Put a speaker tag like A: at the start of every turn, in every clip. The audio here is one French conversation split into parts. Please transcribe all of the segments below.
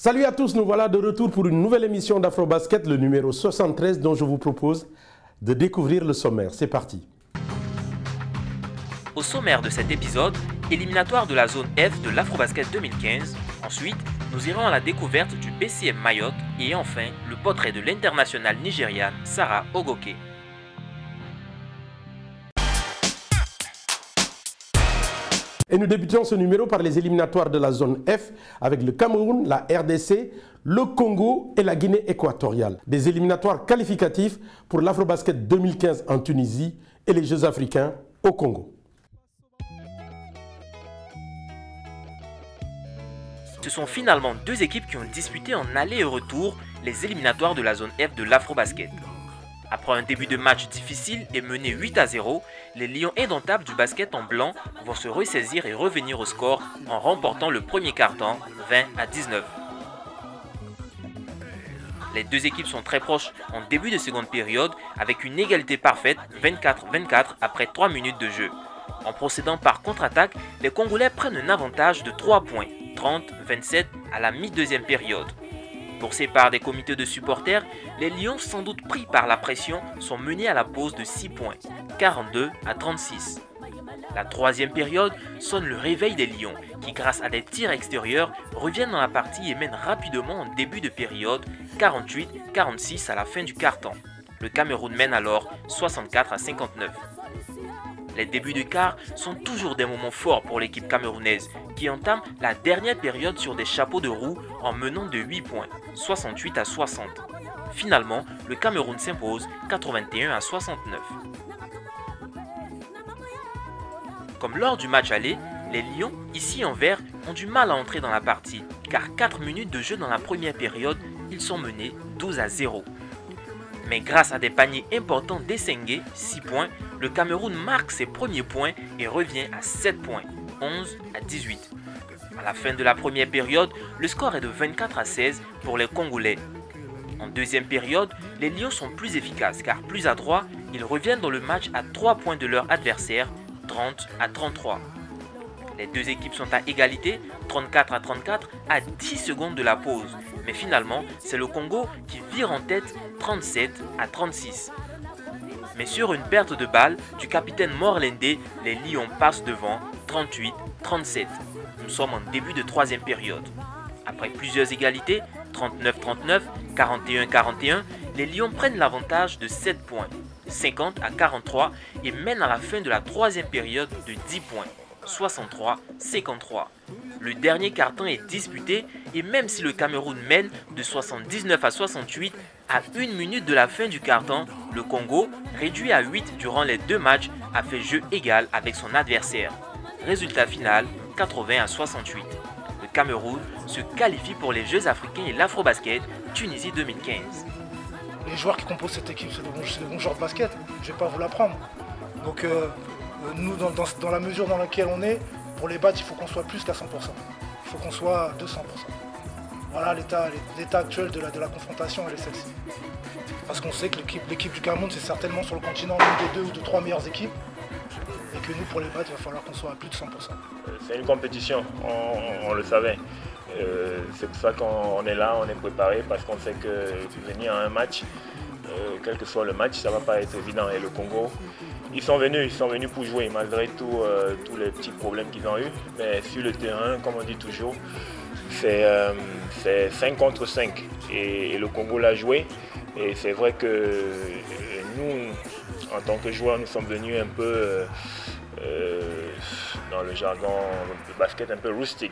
A: Salut à tous, nous voilà de retour pour une nouvelle émission d'Afrobasket, le numéro 73, dont je vous propose de découvrir le sommaire. C'est parti.
B: Au sommaire de cet épisode, éliminatoire de la zone F de l'Afrobasket 2015. Ensuite, nous irons à la découverte du BCM Mayotte et enfin, le portrait de l'internationale nigériane Sarah Ogoke.
A: Et nous débutions ce numéro par les éliminatoires de la zone F avec le Cameroun, la RDC, le Congo et la Guinée équatoriale. Des éliminatoires qualificatifs pour l'Afrobasket 2015 en Tunisie et les Jeux africains au Congo.
B: Ce sont finalement deux équipes qui ont disputé en aller et retour les éliminatoires de la zone F de l'Afrobasket. Après un début de match difficile et mené 8-0, les Lions indomptables du basket en blanc vont se ressaisir et revenir au score en remportant le premier quart-temps 20-19. Les deux équipes sont très proches en début de seconde période avec une égalité parfaite 24-24 après 3 minutes de jeu. En procédant par contre-attaque, les Congolais prennent un avantage de 3 points, 30-27 à la mi-deuxième période. Poussés par des comités de supporters, les Lions, sans doute pris par la pression, sont menés à la pause de 6 points, 42-36. La troisième période sonne le réveil des Lions, qui grâce à des tirs extérieurs reviennent dans la partie et mènent rapidement en début de période, 48-46 à la fin du quart-temps. Le Cameroun mène alors 64-59. Les débuts de quart sont toujours des moments forts pour l'équipe camerounaise qui entame la dernière période sur des chapeaux de roue en menant de 8 points, 68-60. Finalement, le Cameroun s'impose 81-69. Comme lors du match aller, les Lions, ici en vert, ont du mal à entrer dans la partie car 4 minutes de jeu dans la première période, ils sont menés 12-0. Mais grâce à des paniers importants d'Essengue, 6 points, le Cameroun marque ses premiers points et revient à 7 points, 11-18. À la fin de la première période, le score est de 24-16 pour les Congolais. En deuxième période, les Lions sont plus efficaces car plus adroits, ils reviennent dans le match à 3 points de leur adversaire, 30-33. Les deux équipes sont à égalité, 34-34 à 10 secondes de la pause. Mais finalement, c'est le Congo qui vire en tête 37-36. Mais sur une perte de balle du capitaine Morlende, les Lions passent devant 38-37. Nous sommes en début de troisième période. Après plusieurs égalités, 39-39, 41-41, les Lions prennent l'avantage de 7 points, 50-43 et mènent à la fin de la troisième période de 10 points, 63-53. Le dernier quart-temps est disputé et même si le Cameroun mène de 79-68 à 1 minute de la fin du quart-temps, le Congo, réduit à 8 durant les deux matchs, a fait jeu égal avec son adversaire. Résultat final, 80-68. Le Cameroun se qualifie pour les Jeux africains et l'Afrobasket Tunisie 2015.
C: Les joueurs qui composent cette équipe, c'est de bons joueurs de basket, je ne vais pas vous l'apprendre. Donc nous, dans la mesure dans laquelle on est, pour les battre, il faut qu'on soit plus qu'à 100%. Il faut qu'on soit à 200%. Voilà l'état actuel de la confrontation, elle est celle-ci. Parce qu'on sait que l'équipe du Cameroun, c'est certainement sur le continent l'une des 2 ou 3 meilleures équipes. Et que nous, pour les battre, il va falloir qu'on soit à plus de 100%.
D: C'est une compétition, on le savait. C'est pour ça qu'on est là, on est préparé, parce qu'on sait que venir à un match, quel que soit le match, ça ne va pas être évident. Et le Congo, ils sont venus pour jouer, malgré tous les petits problèmes qu'ils ont eu. Mais sur le terrain, comme on dit toujours, c'est 5 contre 5. Et le Congo l'a joué. Et c'est vrai que nous, en tant que joueurs, nous sommes venus un peu, dans le jargon de basket, un peu rustique.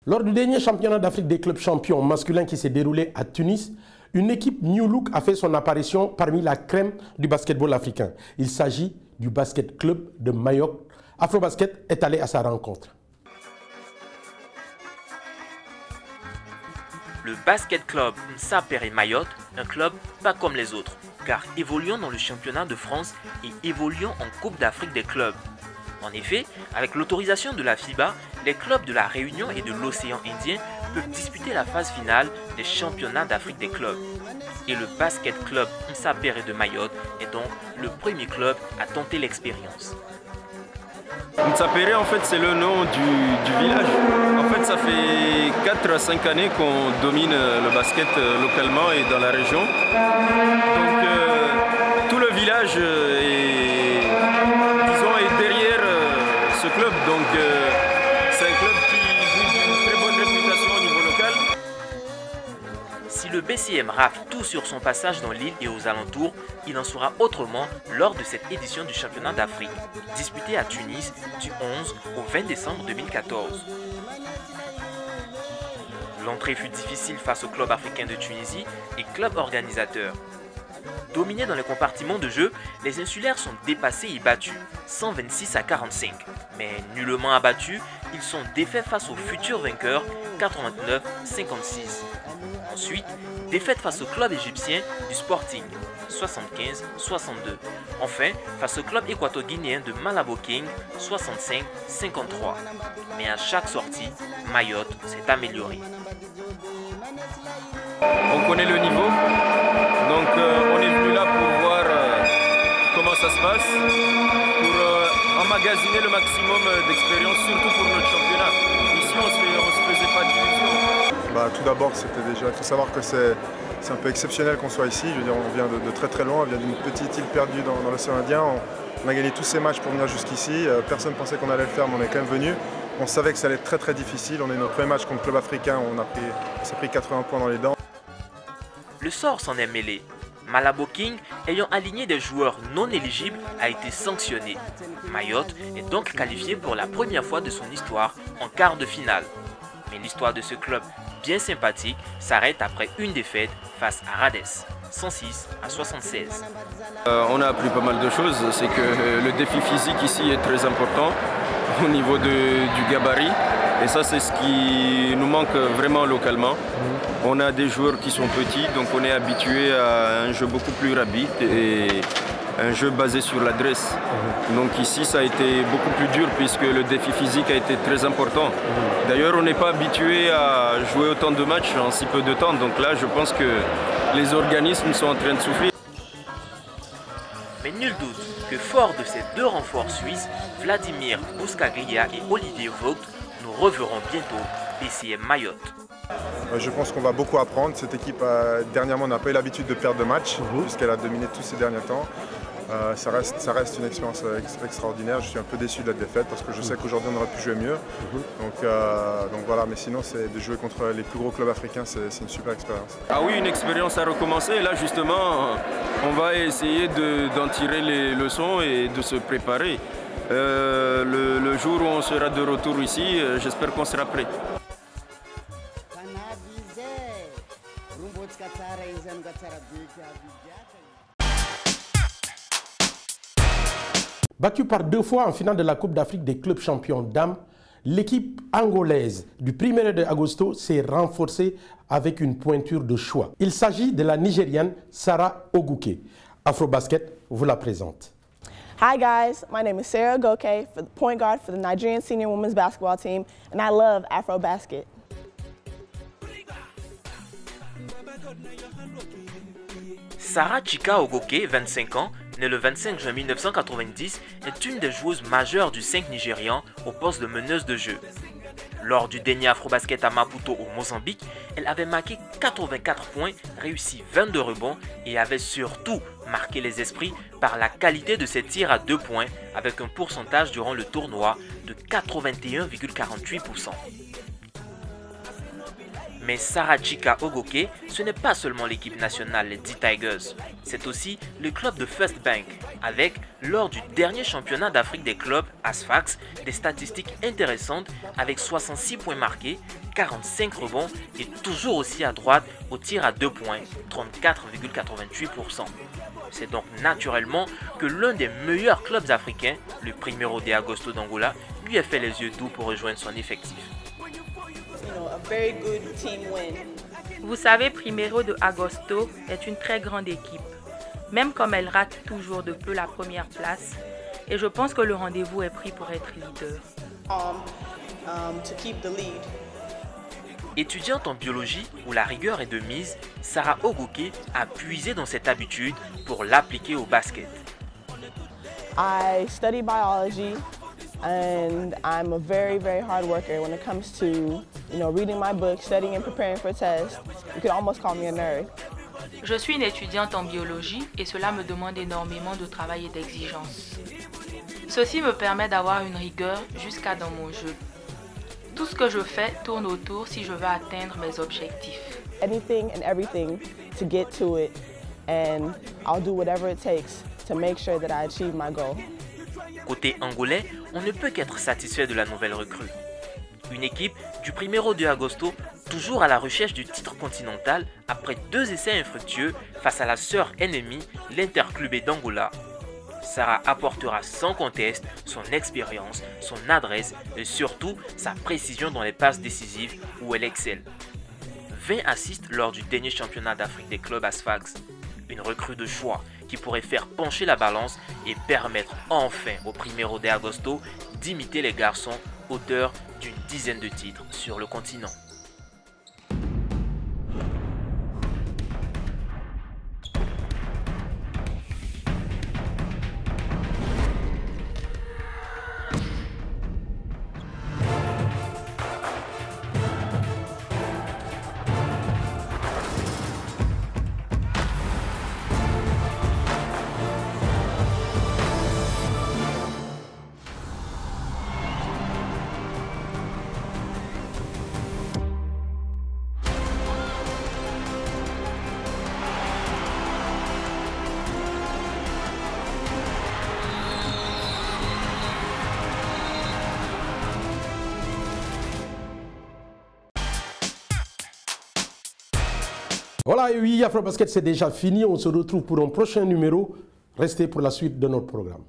A: Lors du dernier championnat d'Afrique des clubs champions masculins qui s'est déroulé à Tunis, une équipe New Look a fait son apparition parmi la crème du basketball africain. Il s'agit du Basket Club de Mayotte. Afrobasket est allé à sa rencontre.
B: Le Basket Club Msa Péré Mayotte, un club pas comme les autres, car évoluant dans le championnat de France et évoluant en Coupe d'Afrique des clubs. En effet, avec l'autorisation de la FIBA, les clubs de la Réunion et de l'Océan Indien peuvent disputer la phase finale des championnats d'Afrique des clubs. Et le Basket Club Msa Péré de Mayotte est donc le premier club à tenter l'expérience.
E: Msa Péré, en fait, c'est le nom du village. En fait, ça fait 4 à 5 années qu'on domine le basket localement et dans la région. Donc, tout le village est derrière ce club. Donc, c'est un club qui joue d'une très bonne réputation au niveau local.
B: Si le BCM rafle tout sur son passage dans l'île et aux alentours, il en sera autrement lors de cette édition du championnat d'Afrique, disputée à Tunis du 11 au 20 décembre 2014. L'entrée fut difficile face au club africain de Tunisie et club organisateur. Dominés dans les compartiments de jeu, les insulaires sont dépassés et battus, 126 à 45. Mais nullement abattus, ils sont défaits face aux futurs vainqueurs, 89-56. Ensuite, défaite face au club égyptien du Sporting, 75-62. Enfin, face au club équato-guinéen de Malabo King, 65-53. Mais à chaque sortie, Mayotte s'est amélioré.
E: On connaît le niveau, donc on est venu là pour voir comment ça se passe, pour emmagasiner le maximum d'expérience, surtout pour notre championnat. Ici, on se faisait pas d'illusions.
F: Tout d'abord, il faut savoir que c'est un peu exceptionnel qu'on soit ici. Je veux dire, on vient de très très loin, on vient d'une petite île perdue dans l'océan Indien. On a gagné tous ces matchs pour venir jusqu'ici. Personne ne pensait qu'on allait le faire, mais on est quand même venu. On savait que ça allait être très très difficile. On est notre premier match contre le club africain, on s'est pris 80 points dans les dents.
B: Le sort s'en est mêlé. Malabo King, ayant aligné des joueurs non éligibles, a été sanctionné. Mayotte est donc qualifié pour la première fois de son histoire en quart de finale. Mais l'histoire de ce club bien sympathique s'arrête après une défaite face à Rades, 106 à 76.
E: On a appris pas mal de choses. C'est que le défi physique ici est très important au niveau du gabarit. Et ça, c'est ce qui nous manque vraiment localement. On a des joueurs qui sont petits, donc on est habitué à un jeu beaucoup plus rapide et un jeu basé sur l'adresse. Donc ici, ça a été beaucoup plus dur puisque le défi physique a été très important. D'ailleurs, on n'est pas habitué à jouer autant de matchs en si peu de temps. Donc là, je pense que les organismes sont en train de souffrir.
B: Mais nul doute que fort de ces deux renforts suisses, Vladimir Bouskaglia et Olivier Vogt, nous reverrons bientôt BCM Mayotte.
F: Je pense qu'on va beaucoup apprendre. Cette équipe, dernièrement, n'a pas eu l'habitude de perdre de match, puisqu'elle a dominé tous ces derniers temps. Ça reste une expérience extraordinaire. Je suis un peu déçu de la défaite parce que je sais qu'aujourd'hui on aurait pu jouer mieux. Donc voilà, mais sinon de jouer contre les plus gros clubs africains, c'est une super expérience.
E: Ah oui, une expérience à recommencer. Là justement, on va essayer d'en tirer les leçons et de se préparer. Le jour où on sera de retour ici, j'espère qu'on sera prêt.
A: Battue par 2 fois en finale de la Coupe d'Afrique des clubs champions dames, l'équipe angolaise du 1er de agosto s'est renforcée avec une pointure de choix. Il s'agit de la Nigériane Sarah Oguke. Afrobasket vous la présente.
G: Hi guys, my name is Sarah Oguke, point guard for the Nigerian senior women's basketball team, and I love Afrobasket.
B: Sarah Chika Oguke, 25 ans, née le 25 juin 1990, est une des joueuses majeures du 5 nigérian au poste de meneuse de jeu. Lors du dernier Afrobasket à Maputo au Mozambique, elle avait marqué 84 points, réussi 22 rebonds et avait surtout marqué les esprits par la qualité de ses tirs à 2 points avec un pourcentage durant le tournoi de 81,48%. Mais Sarachika Ogoke, ce n'est pas seulement l'équipe nationale, les D-Tigers. C'est aussi le club de First Bank, avec, lors du dernier championnat d'Afrique des clubs, ASFAX, des statistiques intéressantes avec 66 points marqués, 45 rebonds et toujours aussi à droite au tir à 2 points, 34,88%. C'est donc naturellement que l'un des meilleurs clubs africains, le Primeiro de Agosto d'Angola, lui a fait les yeux doux pour rejoindre son effectif.
H: Vous savez, Primeiro de Agosto est une très grande équipe, même comme elle rate toujours de peu la première place, et je pense que le rendez-vous est pris pour être leader.
B: Étudiante en biologie où la rigueur est de mise, Sarah Ogoke a puisé dans cette habitude pour l'appliquer au basket.
G: I study biology and I'm a very hard worker when it comes to, reading my book, studying and preparing for tests. You could almost call me a nerd.
H: Je suis une étudiante en biologie et cela me demande énormément de travail et d'exigence. Ceci me permet d'avoir une rigueur jusqu'à dans mon jeu. Tout ce que je fais tourne autour si je veux atteindre mes objectifs.
G: Anything and everything to get to it, and I'll do whatever it takes to make sure that I achieve my goal.
B: Côté angolais, on ne peut qu'être satisfait de la nouvelle recrue. Une équipe du Primeiro de Agosto, toujours à la recherche du titre continental après 2 essais infructueux face à la sœur ennemie, l'Interclubé d'Angola. Sarah apportera sans conteste son expérience, son adresse et surtout sa précision dans les passes décisives où elle excelle. 20 assists lors du dernier championnat d'Afrique des clubs ASFAX. Une recrue de choix qui pourrait faire pencher la balance et permettre enfin au Primeiro de Agosto d'imiter les garçons auteurs d'une dizaine de titres sur le continent.
A: Voilà, et oui, Afrobasket, c'est déjà fini. On se retrouve pour un prochain numéro. Restez pour la suite de notre programme.